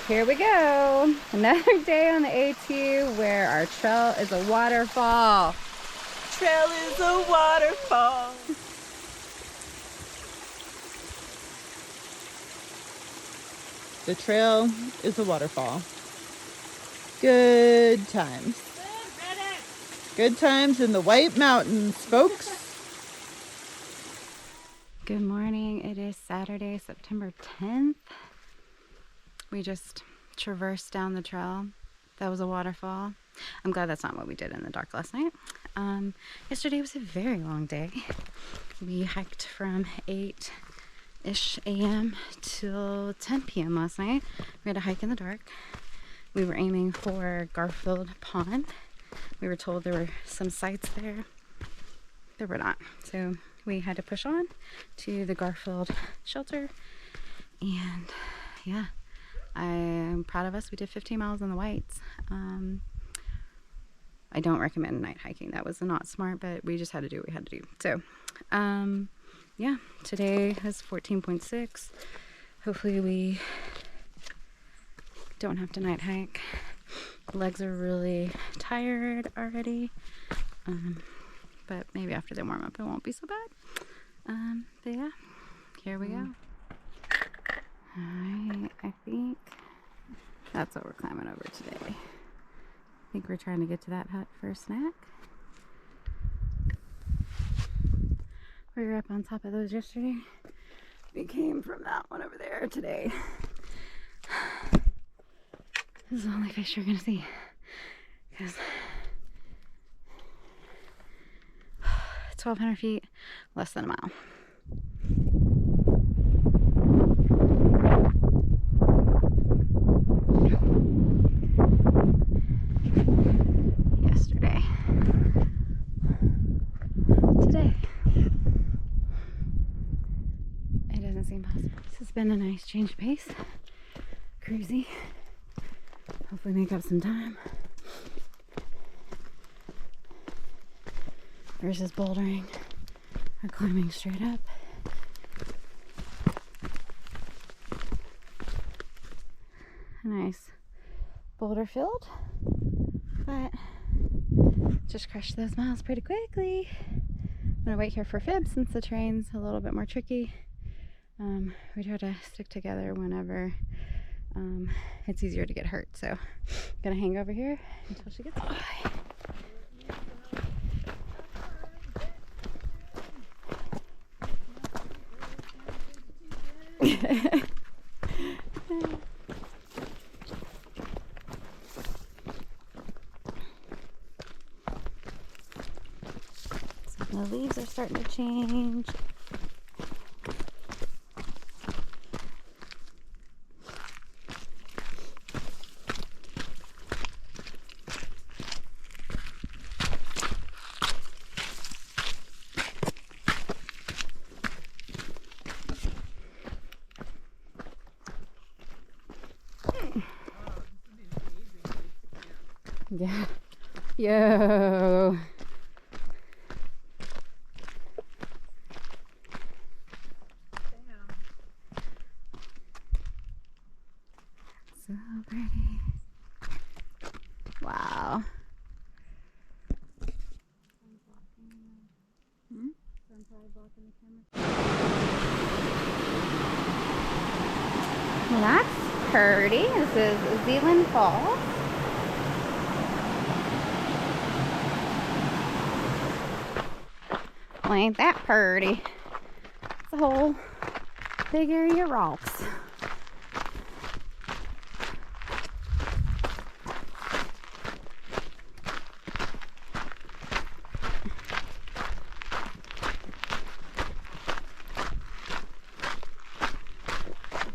Here we go. Another day on the AT where our trail is a waterfall. Trail is a waterfall. The trail is a waterfall. Good times. Good times in the White Mountains, folks. Good morning. It is Saturday, September 10th. We just traversed down the trail. That was a waterfall. I'm glad that's not what we did in the dark last night. Yesterday was a very long day. We hiked from 8-ish a.m. till 10 p.m. last night. We had to hike in the dark. We were aiming for Garfield Pond. We were told there were some sites there. There were not. So we had to push on to the Garfield shelter. And yeah, I'm proud of us. We did 15 miles on the whites. I don't recommend night hiking. That was not smart, but we just had to do what we had to do. So yeah, today is 14.6. Hopefully we don't have to night hike. Legs are really tired already, but maybe after they warm up it won't be so bad. But yeah, here we go. Alright, I think that's what we're climbing over today. I think we're trying to get to that hut for a snack. We were up on top of those yesterday. We came from that one over there today. This is the only fish you're gonna see, because 1,200 feet, less than a mile. Yesterday. Today. It doesn't seem possible. This has been a nice change of pace. Cruisy. Hopefully make up some time versus bouldering or climbing straight up. A nice boulder field, but just crushed those miles pretty quickly. I'm gonna wait here for Fib since the terrain's a little bit more tricky. We try to stick together whenever it's easier to get hurt, so I'm gonna hang over here until she gets by. So the leaves are starting to change. Yeah. Yo. So pretty. Wow. Well, that's pretty. This is Zealand Falls. Well, ain't that pretty? It's a whole big area of rocks. This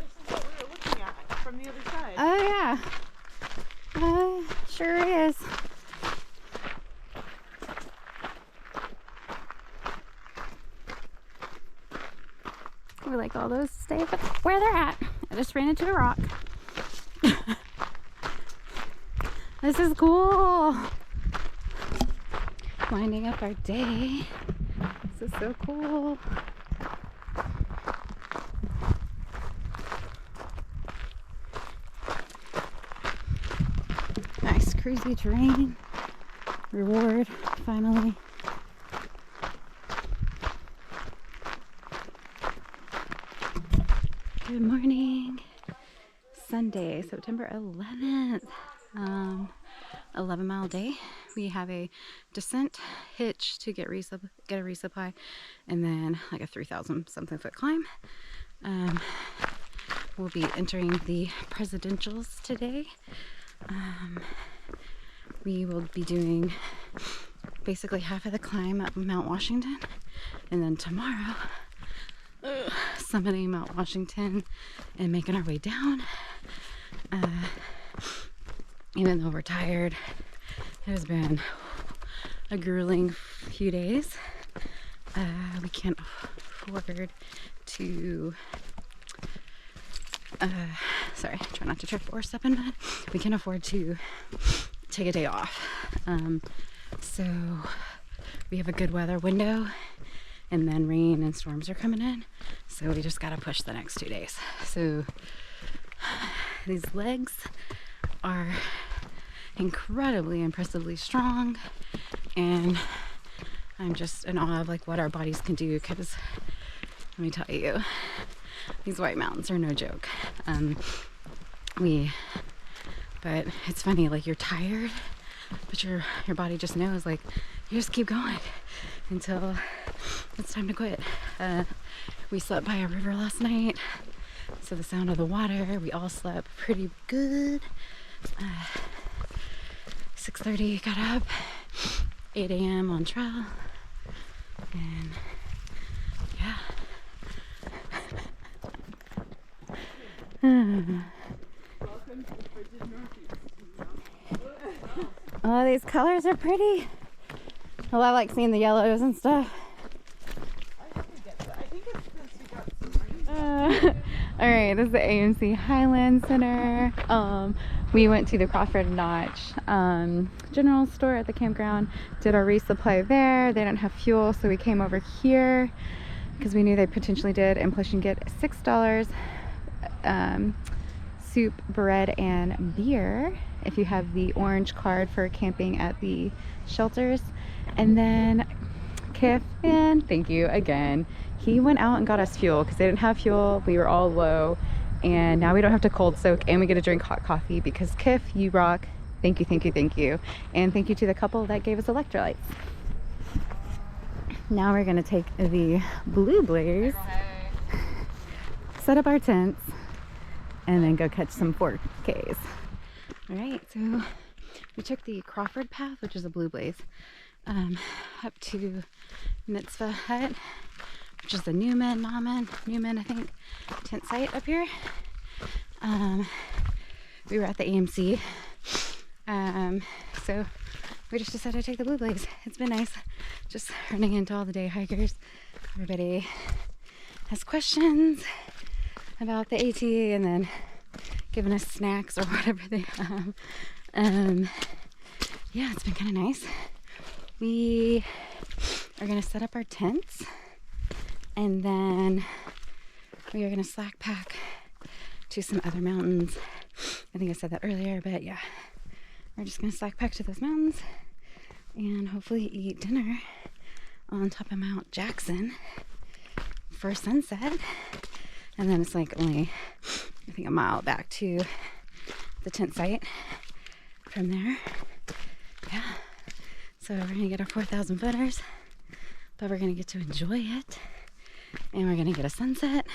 is what we were looking at from the other side. Oh yeah. Sure is. We like all those stay where they're at. I just ran into a rock. This is cool. Winding up our day. This is so cool. cruisy terrain. Reward, finally. Good morning. Sunday, September 11th. 11-mile day. We have a descent, hitch to get a resupply, and then like a 3,000 something foot climb. We'll be entering the presidentials today. We will be doing basically half of the climb up Mount Washington, and then tomorrow summiting Mount Washington and making our way down. Even though we're tired, it has been a grueling few days. We can't afford to sorry, try not to trip or step in mud. We can't afford to take a day off. So we have a good weather window, and then rain and storms are coming in. So we just gotta push the next 2 days. So these legs are incredibly impressively strong, and I'm just in awe of like what our bodies can do, because let me tell you, these White Mountains are no joke. But it's funny, like you're tired, but your body just knows, like, you just keep going until it's time to quit. We slept by a river last night, so the sound of the water, we all slept pretty good. 6:30 got up, 8 a.m. on trail, and yeah. Oh, these colors are pretty. Well, I like seeing the yellows and stuff. I think it's because we got some rain. All right, this is the Amc Highland Center. We went to the Crawford Notch general store at the campground, did our resupply there. They didn't have fuel, so we came over here because we knew they potentially did, and plus you can get $6 soup, bread, and beer if you have the orange card for camping at the shelters. And then Kif, and thank you again, he went out and got us fuel because they didn't have fuel. We were all low, and now we don't have to cold soak, and we get to drink hot coffee because Kif, you rock. Thank you, thank you, thank you. And thank you to the couple that gave us electrolytes. Now we're gonna take the Blue Blaze, set up our tents, and then go catch some 4Ks. All right, so we took the Crawford path, which is a Blue Blaze, up to Mitzvah Hut, which is the Newman, I think, tent site up here. We were at the AMC, so we just decided to take the Blue Blaze. It's been nice just running into all the day hikers. Everybody has questions about the AT, and then giving us snacks or whatever they have. Yeah, it's been kind of nice. We are gonna set up our tents, and then we are gonna slack pack to some other mountains. I think I said that earlier, but yeah, we're just gonna slack pack to those mountains and hopefully eat dinner on top of Mount Jackson for sunset. And then it's like only, I think, a mile back to the tent site from there. Yeah, so we're gonna get our 4,000 footers, but we're gonna get to enjoy it, and we're gonna get a sunset.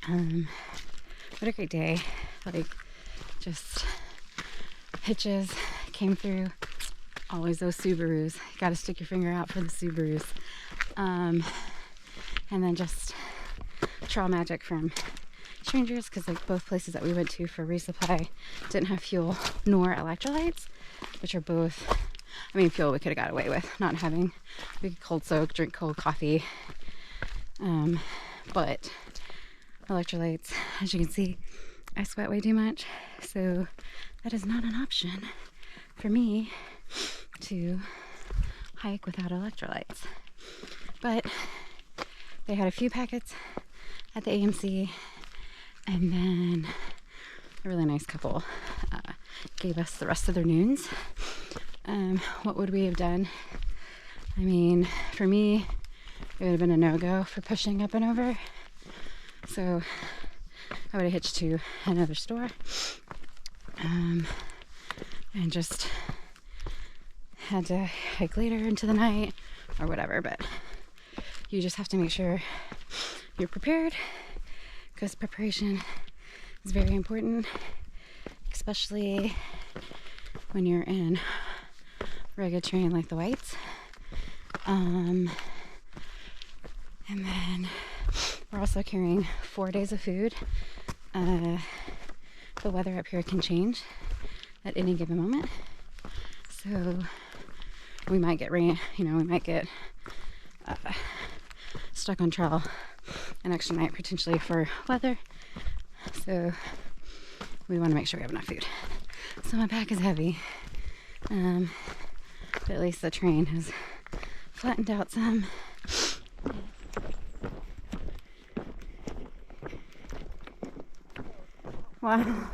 What a great day. Like, just hitches came through. Always those Subarus. You gotta stick your finger out for the Subarus. And then just trail magic from strangers, because like both places that we went to for resupply didn't have fuel nor electrolytes, which are both, I mean, fuel we could have got away with not having. We could cold soak, drink cold coffee, but electrolytes, as you can see, I sweat way too much, so that is not an option for me to hike without electrolytes. But they had a few packets at the AMC, and then a really nice couple gave us the rest of their noons. What would we have done? I mean, for me, it would have been a no-go for pushing up and over. So I would have hitched to another store and just had to hike later into the night or whatever. But you just have to make sure you're prepared, because preparation is very important, especially when you're in rugged terrain like the Whites. And then we're also carrying 4 days of food. The weather up here can change at any given moment, so we might get rain, we might get stuck on trail an extra night potentially for weather, so we want to make sure we have enough food. So my pack is heavy, but at least the terrain has flattened out some. Wow.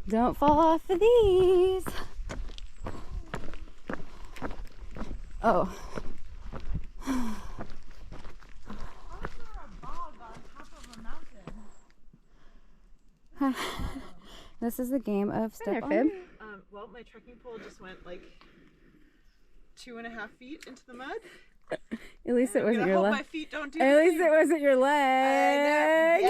Don't fall off of these. Oh. This is a game of step on. Fib. Well, my trekking pole just went like 2.5 feet into the mud. At least it wasn't your leg. My feet don't do At least it wasn't your leg.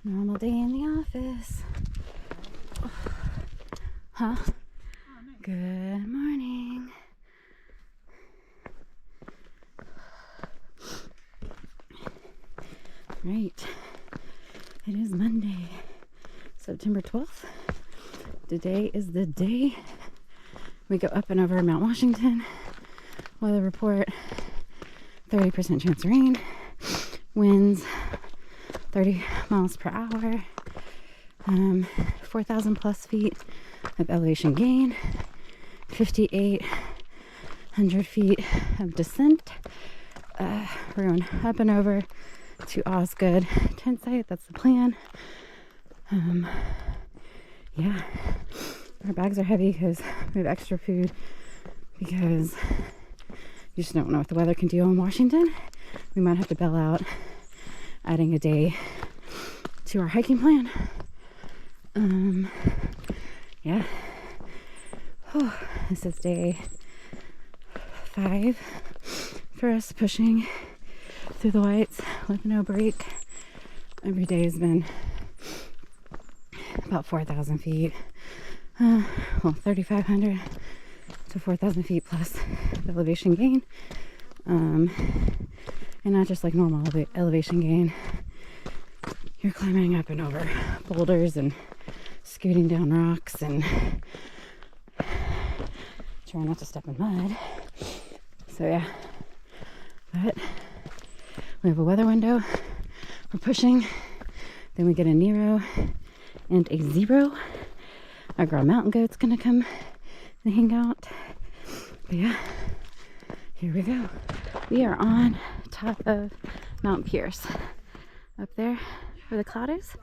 Normal day in the office. Huh? Oh, nice. Good morning. Right. It is Monday, September 12th. Today is the day we go up and over Mount Washington. Weather report, 30% chance of rain. Winds, 30 miles per hour. 4,000 plus feet of elevation gain. 5,800 feet of descent. We're going up and over to Osgood tent site. That's the plan. Yeah, our bags are heavy because we have extra food, because you just don't know what the weather can do in Washington. We might have to bail out, adding a day to our hiking plan. Yeah. Oh, this is day 5 for us pushing through the Whites with no break. Every day has been about 4,000 feet. 3,500 to 4,000 feet plus the elevation gain. And not just like normal elevation gain. You're climbing up and over boulders and scooting down rocks and trying not to step in mud. So yeah, but we have a weather window. We're pushing. Then we get a Nero and a 0. Our girl Mountain Goat's gonna come and hang out. But yeah, here we go. We are on top of Mount Pierce. Up there where the cloud is.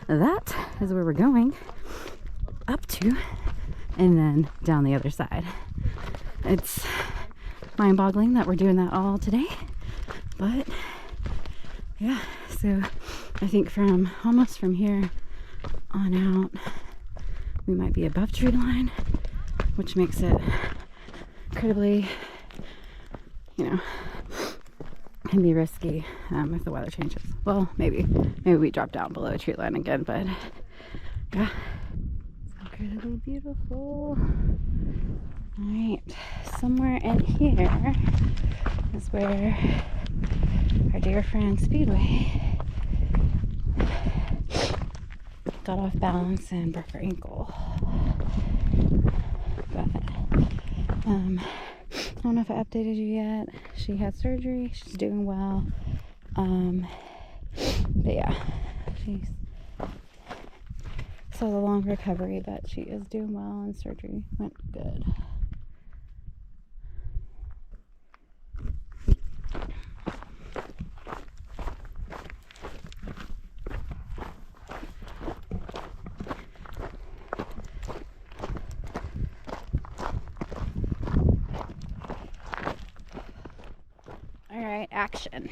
That is where we're going up to, and then down the other side. It's mind-boggling that we're doing that all today, but yeah, so I think almost from here on out we might be above tree line, which makes it incredibly, can be risky if the weather changes. Well, maybe we drop down below tree line again, but yeah, it's incredibly beautiful. All right, somewhere in here is where our dear friend Speedway got off balance and broke her ankle. But I don't know if I updated you yet. She had surgery. She's doing well. But yeah, she's So the long recovery, but she is doing well and surgery went good. All right, action.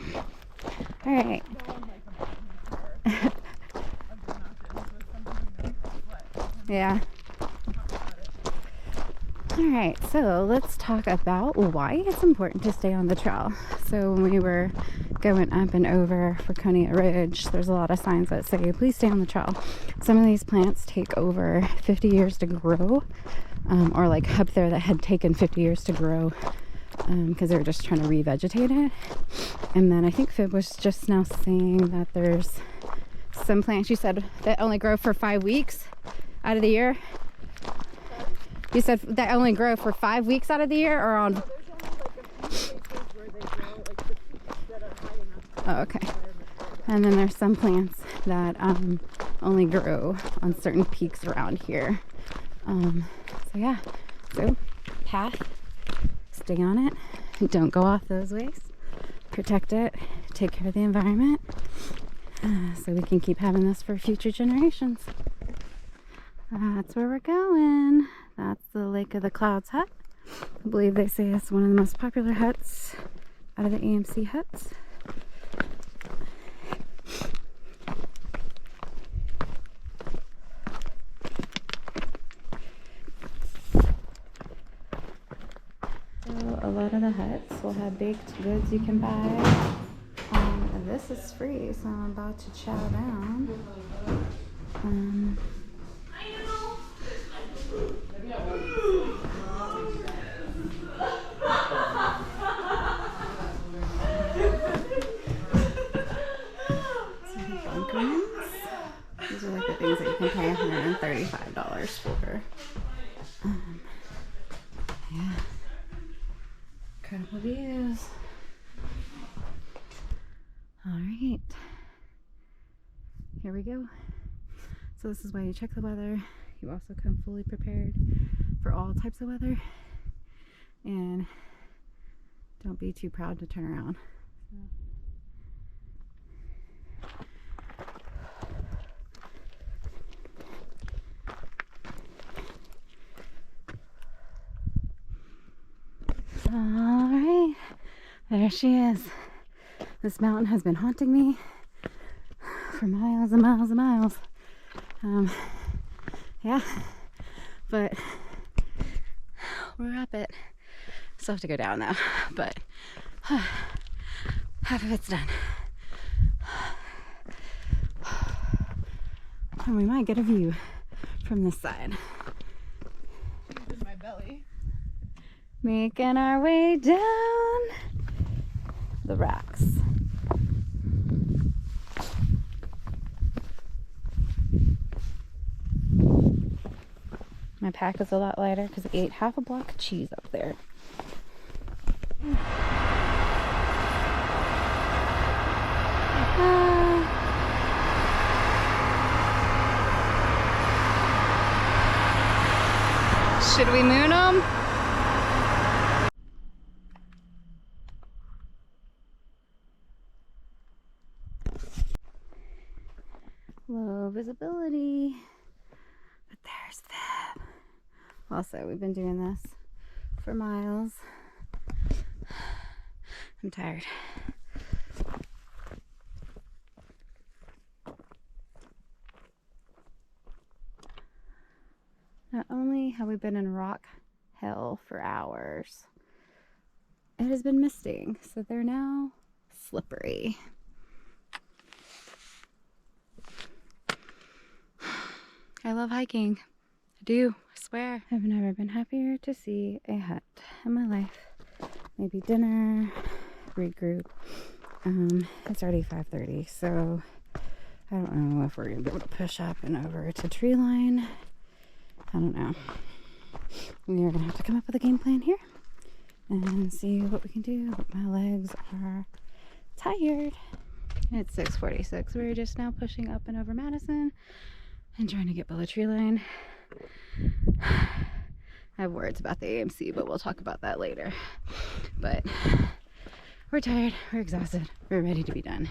All right. Yeah. All right, so let's talk about why it's important to stay on the trail. So when we were going up and over Franconia Ridge, there's a lot of signs that say, please stay on the trail. Some of these plants take over 50 years to grow, or like up there that had taken 50 years to grow because they were just trying to revegetate it. And then I think Fib was just now saying that there's some plants, you said, that only grow for 5 weeks out of the year. You said that only grow for 5 weeks out of the year, or on? There's only like a few places where they grow like the peaks that are high enough. Oh, okay. And then there's some plants that only grow on certain peaks around here. So yeah, so path, stay on it, don't go off those ways, protect it, take care of the environment, so we can keep having this for future generations. That's where we're going. That's the Lake of the Clouds hut. I believe they say it's one of the most popular huts out of the AMC huts. So a lot of the huts will have baked goods you can buy. And this is free, so I'm about to chow down. These are like the things that you can pay $135 for. Yeah. Incredible views. All right. Here we go. So this is why you check the weather. You also come fully prepared for all types of weather. And don't be too proud to turn around. Alright, there she is. This mountain has been haunting me for miles and miles and miles. Yeah, but we're up it. Still have to go down though, but half of it's done. And we might get a view from this side. In my belly. Making our way down the rocks. My pack is a lot lighter because I ate half a block of cheese up there. Should we moon them? Low visibility, but there's them. Also, we've been doing this for miles. I'm tired. Not only have we been in rock hell for hours, it has been misting, so they're now slippery. I love hiking. I do, I swear. I've never been happier to see a hut in my life. Maybe dinner, regroup. It's already 5:30, so I don't know if we're gonna be able to push up and over to tree line. I don't know. We are gonna have to come up with a game plan here and see what we can do, but my legs are tired. It's 6:46. We're just now pushing up and over Madison. and trying to get below tree line. I have words about the AMC, but we'll talk about that later. But we're tired, we're exhausted, we're ready to be done.